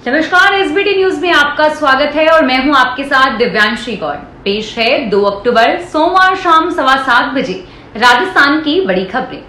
नमस्कार, SBT news में आपका स्वागत है और मैं हूं आपके साथ दिव्यांशी गौड़। पेश है 2 अक्टूबर सोमवार शाम 7:15 बजे राजस्थान की बड़ी खबरें।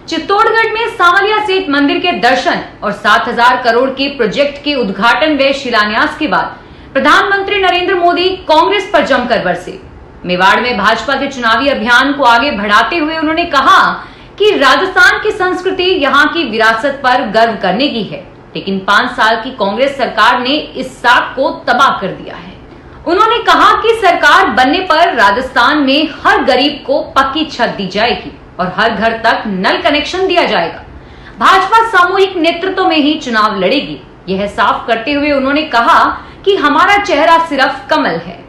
चित्तौड़गढ़ में सांवलिया सेठ मंदिर के दर्शन और 7,000 करोड़ के प्रोजेक्ट के उद्घाटन व शिलान्यास के बाद प्रधानमंत्री नरेंद्र मोदी कांग्रेस पर जमकर बरसे। मेवाड़ में भाजपा के चुनावी अभियान को आगे बढ़ाते हुए उन्होंने कहा कि राजस्थान की संस्कृति यहाँ की विरासत पर गर्व करने की है, लेकिन 5 साल की कांग्रेस सरकार ने इस साख को तबाह कर दिया है। उन्होंने कहा कि सरकार बनने पर राजस्थान में हर गरीब को पक्की छत दी जाएगी और हर घर तक नल कनेक्शन दिया जाएगा। भाजपा सामूहिक नेतृत्व में ही चुनाव लड़ेगी, यह साफ करते हुए उन्होंने कहा कि हमारा चेहरा सिर्फ कमल है।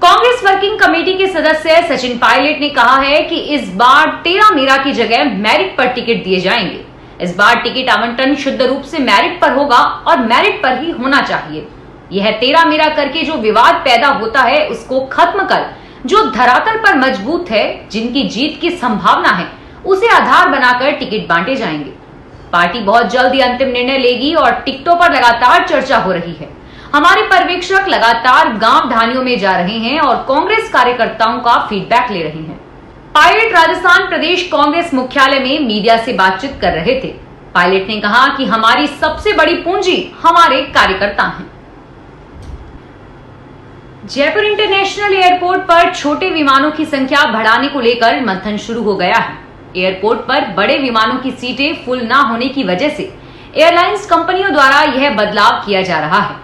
कांग्रेस वर्किंग कमेटी के सदस्य सचिन पायलट ने कहा है कि इस बार 13 मेरा की जगह मेरिट पर टिकट दिए जाएंगे। इस बार टिकट आवंटन शुद्ध रूप से मेरिट पर होगा और मेरिट पर ही होना चाहिए। यह 13 मेरा करके जो विवाद पैदा होता है उसको खत्म कर जो धरातल पर मजबूत है, जिनकी जीत की संभावना है, उसे आधार बनाकर टिकट बांटे जाएंगे। पार्टी बहुत जल्द ही अंतिम निर्णय लेगी और टिकटों पर लगातार चर्चा हो रही है। हमारे पर्यवेक्षक लगातार गांव ढानियों में जा रहे हैं और कांग्रेस कार्यकर्ताओं का फीडबैक ले रहे हैं। पायलट राजस्थान प्रदेश कांग्रेस मुख्यालय में मीडिया से बातचीत कर रहे थे। पायलट ने कहा कि हमारी सबसे बड़ी पूंजी हमारे कार्यकर्ता हैं। जयपुर इंटरनेशनल एयरपोर्ट पर छोटे विमानों की संख्या बढ़ाने को लेकर मंथन शुरू हो गया है। एयरपोर्ट पर बड़े विमानों की सीटें फुल न होने की वजह से एयरलाइंस कंपनियों द्वारा यह बदलाव किया जा रहा है।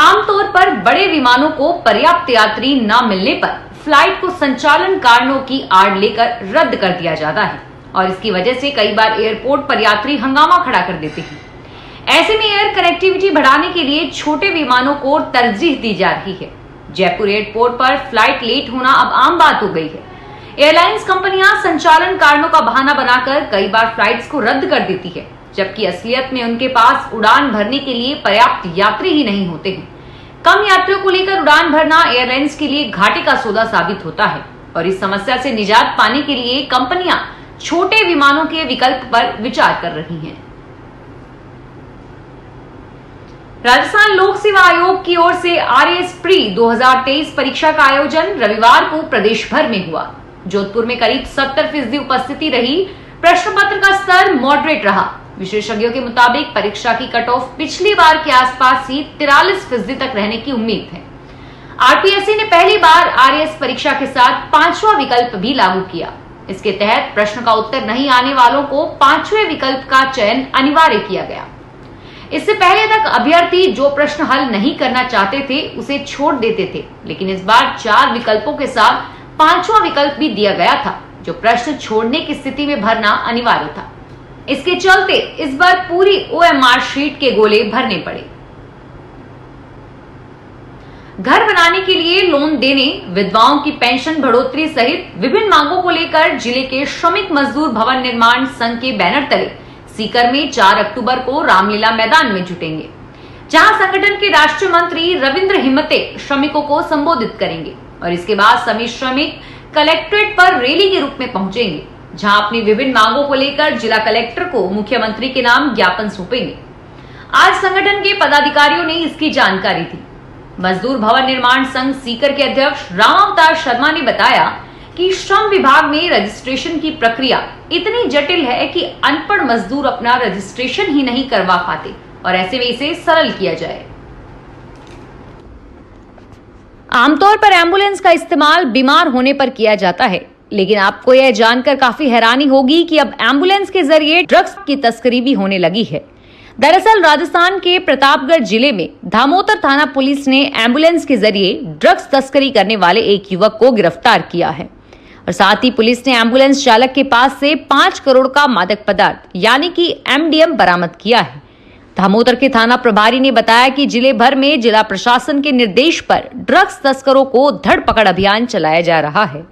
आमतौर पर बड़े विमानों को पर्याप्त यात्री न मिलने पर फ्लाइट को संचालन कारणों की आड़ लेकर रद्द कर दिया जाता है और इसकी वजह से कई बार एयरपोर्ट पर यात्री हंगामा खड़ा कर देते हैं। ऐसे में एयर कनेक्टिविटी बढ़ाने के लिए छोटे विमानों को तरजीह दी जा रही है। जयपुर एयरपोर्ट पर फ्लाइट लेट होना अब आम बात हो गई है। एयरलाइंस कंपनियां संचालन कारणों का बहाना बनाकर कई बार फ्लाइट्स को रद्द कर देती है, जबकि असलियत में उनके पास उड़ान भरने के लिए पर्याप्त यात्री ही नहीं होते हैं। कम यात्रियों को लेकर उड़ान भरना एयरलाइंस के लिए घाटे का सौदा साबित होता है और इस समस्या से निजात पाने के लिए कंपनियां छोटे विमानों के विकल्प पर विचार कर रही हैं। राजस्थान लोक सेवा आयोग की ओर से आरएएस प्री 2023 परीक्षा का आयोजन रविवार को प्रदेश भर में हुआ। जोधपुर में करीब 70% उपस्थिति रही। प्रश्न पत्र का स्तर मॉडरेट रहा। विशेषज्ञों के मुताबिक परीक्षा की कट ऑफ पिछली बार के आसपास ही 43% तक रहने की उम्मीद है। आरपीएससी ने पहली बार आरएएस परीक्षा के साथ 5वां विकल्प भी लागू किया। इसके तहत प्रश्न का उत्तर नहीं आने वालों को 5वें विकल्प का चयन अनिवार्य किया गया। इससे पहले तक अभ्यर्थी जो प्रश्न हल नहीं करना चाहते थे उसे छोड़ देते थे, लेकिन इस बार 4 विकल्पों के साथ 5वां विकल्प भी दिया गया था, जो प्रश्न छोड़ने की स्थिति में भरना अनिवार्य था। इसके चलते इस बार पूरी ओएमआर शीट के गोले भरने पड़े। घर बनाने के लिए लोन देने, विधवाओं की पेंशन बढ़ोतरी सहित विभिन्न मांगों को लेकर जिले के श्रमिक मजदूर भवन निर्माण संघ के बैनर तले सीकर में 4 अक्टूबर को रामलीला मैदान में जुटेंगे, जहां संगठन के राष्ट्रीय मंत्री रविंद्र हिम्मते श्रमिकों को संबोधित करेंगे और इसके बाद सभी श्रमिक कलेक्ट्रेट पर रैली के रूप में पहुंचेंगे, जहां अपनी विभिन्न मांगों को लेकर जिला कलेक्टर को मुख्यमंत्री के नाम ज्ञापन सौंपेंगे। आज संगठन के पदाधिकारियों ने इसकी जानकारी दी। मजदूर भवन निर्माण संघ सीकर के अध्यक्ष राम अवतार शर्मा ने बताया कि श्रम विभाग में रजिस्ट्रेशन की प्रक्रिया इतनी जटिल है कि अनपढ़ मजदूर अपना रजिस्ट्रेशन ही नहीं करवा पाते और ऐसे में इसे सरल किया जाए। आमतौर पर एम्बुलेंस का इस्तेमाल बीमार होने पर किया जाता है, लेकिन आपको यह जानकर काफी हैरानी होगी कि अब एम्बुलेंस के जरिए ड्रग्स की तस्करी भी होने लगी है। दरअसल राजस्थान के प्रतापगढ़ जिले में धामोतर थाना पुलिस ने एम्बुलेंस के जरिए ड्रग्स तस्करी करने वाले एक युवक को गिरफ्तार किया है और साथ ही पुलिस ने एम्बुलेंस चालक के पास से 5 करोड़ का मादक पदार्थ यानी कि एमडीएम बरामद किया है। धामोतर के थाना प्रभारी ने बताया कि जिले भर में जिला प्रशासन के निर्देश पर ड्रग्स तस्करों को धर पकड़ अभियान चलाया जा रहा है।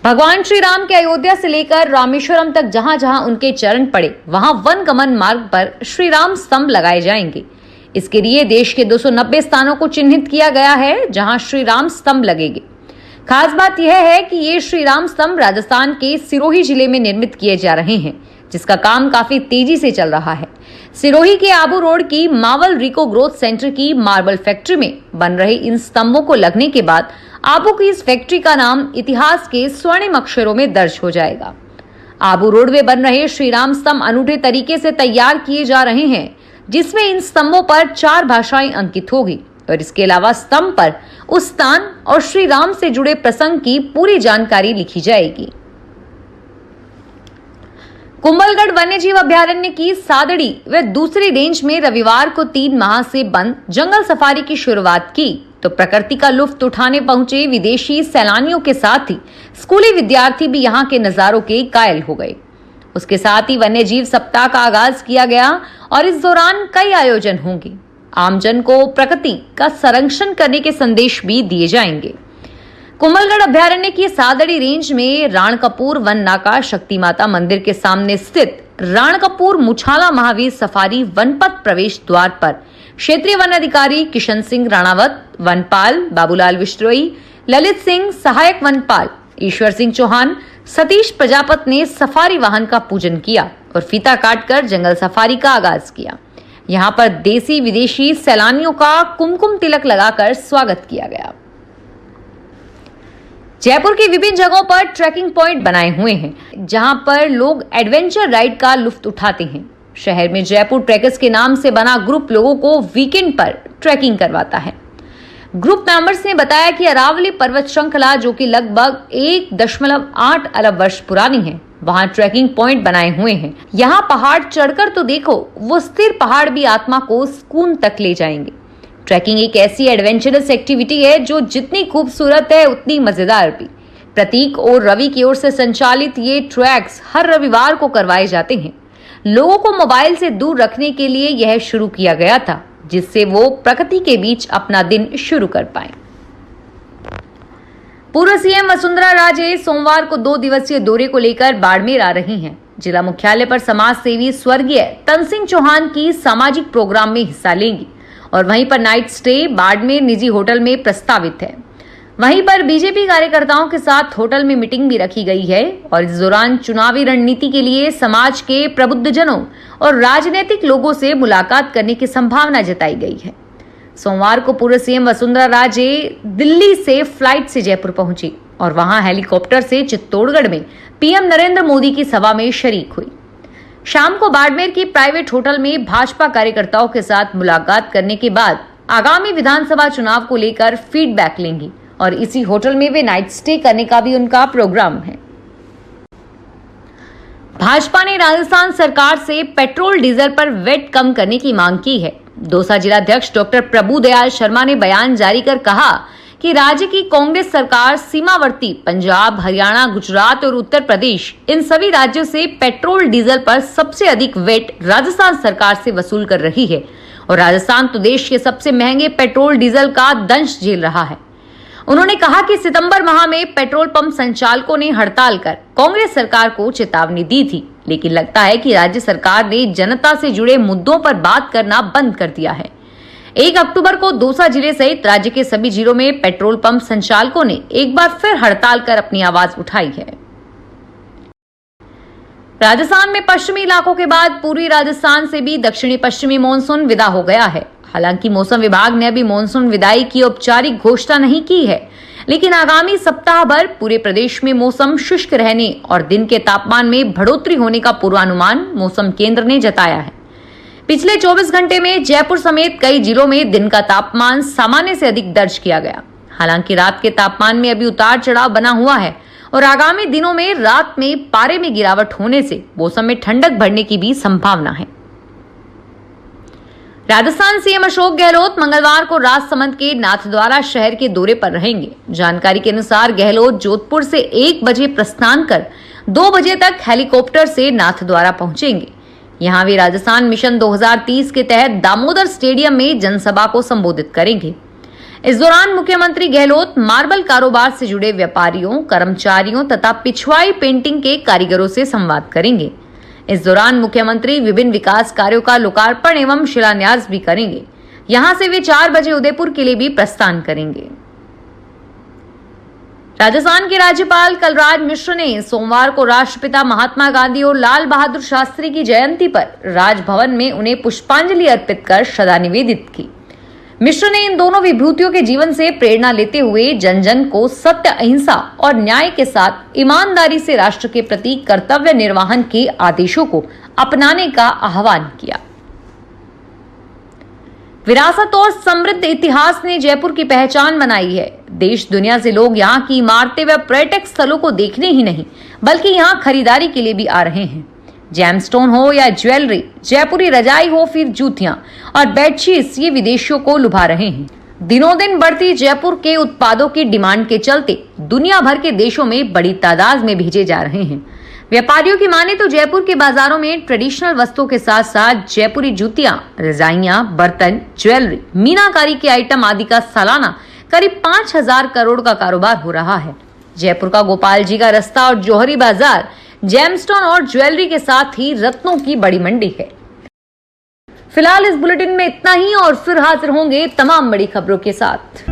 भगवान श्री राम के अयोध्या से लेकर रामेश्वरम तक जहां जहां उनके चरण पड़े, वहां वन गमन मार्ग पर श्री राम स्तंभ लगाए जाएंगे। इसके लिए देश के 290 स्थानों को चिन्हित किया गया है, जहां श्री राम स्तंभ लगेंगे। खास बात यह है कि ये श्री राम स्तंभ राजस्थान के सिरोही जिले में निर्मित किए जा रहे हैं, जिसका काम काफी तेजी से चल रहा है। सिरोही के आबू रोड की मावल रिको ग्रोथ सेंटर की मार्बल फैक्ट्री में बन रहे इन स्तंभों को लगने के बाद आबू की इस फैक्ट्री का नाम इतिहास के स्वर्णिम अक्षरों में दर्ज हो जाएगा। आबू रोड में बन रहे श्री राम स्तंभ अनूठे तरीके से तैयार किए जा रहे हैं, जिसमें इन स्तंभों पर 4 भाषाएं अंकित होगी और इसके अलावा स्तंभ पर उस स्थान और श्री राम से जुड़े प्रसंग की पूरी जानकारी लिखी जाएगी। कुंभलगढ़ वन्यजीव अभयारण्य की सादड़ी व दूसरी रेंज में रविवार को 3 माह से बंद जंगल सफारी की शुरुआत की तो प्रकृति का लुत्फ उठाने पहुंचे विदेशी सैलानियों के साथ ही स्कूली विद्यार्थी भी यहां के नजारों के कायल हो गए। उसके साथ ही वन्यजीव सप्ताह का आगाज किया गया और इस दौरान कई आयोजन होंगे। आमजन को प्रकृति का संरक्षण करने के संदेश भी दिए जाएंगे। कुंभलगढ़ अभयारण्य की सादड़ी रेंज में राणकपुर वन नाका शक्ति माता मंदिर के सामने स्थित राणकपुर मुछाला महावीर सफारी वनपथ प्रवेश द्वार पर क्षेत्रीय वन अधिकारी किशन सिंह राणावत, वनपाल बाबूलाल विश्नोई, ललित सिंह सहायक वनपाल, ईश्वर सिंह चौहान, सतीश प्रजापत ने सफारी वाहन का पूजन किया और फीता काटकर जंगल सफारी का आगाज किया। यहाँ पर देसी विदेशी सैलानियों का कुमकुम तिलक लगाकर स्वागत किया गया। जयपुर की विभिन्न जगहों पर ट्रैकिंग पॉइंट बनाए हुए हैं, जहां पर लोग एडवेंचर राइड का लुत्फ उठाते हैं। शहर में जयपुर ट्रैकर्स के नाम से बना ग्रुप लोगों को वीकेंड पर ट्रैकिंग करवाता है। ग्रुप मेंबर्स ने बताया कि अरावली पर्वत श्रृंखला, जो कि लगभग 1.8 अरब वर्ष पुरानी है, वहां ट्रैकिंग पॉइंट बनाए हुए हैं। यहाँ पहाड़ चढ़कर तो देखो, वो स्थिर पहाड़ भी आत्मा को सुकून तक ले जाएंगे। ट्रैकिंग एक ऐसी एडवेंचरस एक्टिविटी है जो जितनी खूबसूरत है उतनी मजेदार भी। प्रतीक और रवि की ओर से संचालित ये ट्रैक्स हर रविवार को करवाए जाते हैं। लोगों को मोबाइल से दूर रखने के लिए यह शुरू किया गया था, जिससे वो प्रकृति के बीच अपना दिन शुरू कर पाए। पूर्व सीएम वसुंधरा राजे सोमवार को 2 दिवसीय दौरे को लेकर बाड़मेर आ रही हैं। जिला मुख्यालय पर समाज सेवी स्वर्गीय तन सिंह चौहान की सामाजिक प्रोग्राम में हिस्सा लेंगी और वहीं पर नाइट स्टे बाड़मेर निजी होटल में प्रस्तावित है। वहीं पर बीजेपी कार्यकर्ताओं के साथ होटल में मीटिंग भी रखी गई है और इस दौरान चुनावी रणनीति के लिए समाज के प्रबुद्धजनों और राजनीतिक लोगों से मुलाकात करने की संभावना जताई गई है। सोमवार को पूर्व सीएम वसुंधरा राजे दिल्ली से फ्लाइट से जयपुर पहुंची और वहां हेलीकॉप्टर से चित्तौड़गढ़ में पीएम नरेंद्र मोदी की सभा में शरीक हुई। शाम को बाड़मेर की प्राइवेट होटल में भाजपा कार्यकर्ताओं के साथ मुलाकात करने के बाद आगामी विधानसभा चुनाव को लेकर फीडबैक लेंगी और इसी होटल में वे नाइट स्टे करने का भी उनका प्रोग्राम है। भाजपा ने राजस्थान सरकार से पेट्रोल डीजल पर वेट कम करने की मांग की है। दौसा जिलाध्यक्ष डॉक्टर प्रभुदयाल शर्मा ने बयान जारी कर कहा कि राज्य की कांग्रेस सरकार सीमावर्ती पंजाब, हरियाणा, गुजरात और उत्तर प्रदेश, इन सभी राज्यों से पेट्रोल डीजल पर सबसे अधिक वेट राजस्थान सरकार से वसूल कर रही है और राजस्थान तो देश के सबसे महंगे पेट्रोल डीजल का दंश झेल रहा है। उन्होंने कहा कि सितंबर माह में पेट्रोल पंप संचालकों ने हड़ताल कर कांग्रेस सरकार को चेतावनी दी थी, लेकिन लगता है कि राज्य सरकार ने जनता से जुड़े मुद्दों पर बात करना बंद कर दिया है। 1 अक्टूबर को दौसा जिले सहित राज्य के सभी जिलों में पेट्रोल पंप संचालकों ने एक बार फिर हड़ताल कर अपनी आवाज उठाई है। राजस्थान में पश्चिमी इलाकों के बाद पूर्वी राजस्थान से भी दक्षिणी पश्चिमी मानसून विदा हो गया है। हालांकि मौसम विभाग ने अभी मानसून विदाई की औपचारिक घोषणा नहीं की है, लेकिन आगामी सप्ताह भर पूरे प्रदेश में मौसम शुष्क रहने और दिन के तापमान में बढ़ोतरी होने का पूर्वानुमान मौसम केंद्र ने जताया है। पिछले 24 घंटे में जयपुर समेत कई जिलों में दिन का तापमान सामान्य से अधिक दर्ज किया गया। हालांकि रात के तापमान में अभी उतार चढ़ाव बना हुआ है और आगामी दिनों में रात में पारे में गिरावट होने से मौसम में ठंडक बढ़ने की भी संभावना है। राजस्थान सीएम अशोक गहलोत मंगलवार को राजसमंद के नाथद्वारा शहर के दौरे पर रहेंगे। जानकारी के अनुसार गहलोत जोधपुर से 1 बजे प्रस्थान कर 2 बजे तक हेलीकॉप्टर से नाथद्वारा पहुंचेंगे। यहां वे राजस्थान मिशन 2030 के तहत दामोदर स्टेडियम में जनसभा को संबोधित करेंगे। इस दौरान मुख्यमंत्री गहलोत मार्बल कारोबार से जुड़े व्यापारियों, कर्मचारियों तथा पिछवाई पेंटिंग के कारीगरों से संवाद करेंगे। इस दौरान मुख्यमंत्री विभिन्न विकास कार्यों का लोकार्पण एवं शिलान्यास भी करेंगे। यहां से वे 4 बजे उदयपुर के लिए भी प्रस्थान करेंगे। राजस्थान के राज्यपाल कलराज मिश्र ने सोमवार को राष्ट्रपिता महात्मा गांधी और लाल बहादुर शास्त्री की जयंती पर राजभवन में उन्हें पुष्पांजलि अर्पित कर श्रद्धा निवेदित की। मिश्र ने इन दोनों विभूतियों के जीवन से प्रेरणा लेते हुए जन जन को सत्य, अहिंसा और न्याय के साथ ईमानदारी से राष्ट्र के प्रति कर्तव्य निर्वहन के आदेशों को अपनाने का आह्वान किया। विरासत और समृद्ध इतिहास ने जयपुर की पहचान बनाई है। देश दुनिया से लोग यहाँ की इमारतें व पर्यटक स्थलों को देखने ही नहीं बल्कि यहाँ खरीदारी के लिए भी आ रहे हैं। जेमस्टोन हो या ज्वेलरी, जयपुरी रजाई हो फिर जूतियां और बेडशीट्स, ये विदेशियों को लुभा रहे हैं। दिनों दिन बढ़ती जयपुर के उत्पादों की डिमांड के चलते दुनिया भर के देशों में बड़ी तादाद में भेजे जा रहे हैं। व्यापारियों की माने तो जयपुर के बाजारों में ट्रेडिशनल वस्तुओं के साथ साथ जयपुरी जूतियां, रजाइयां, बर्तन, ज्वेलरी, मीनाकारी के आइटम आदि का सालाना करीब 5,000 करोड़ का कारोबार हो रहा है। जयपुर का गोपाल जी का रास्ता और जौहरी बाजार जेमस्टोन और ज्वेलरी के साथ ही रत्नों की बड़ी मंडी है। फिलहाल इस बुलेटिन में इतना ही और फिर हाजिर होंगे तमाम बड़ी खबरों के साथ।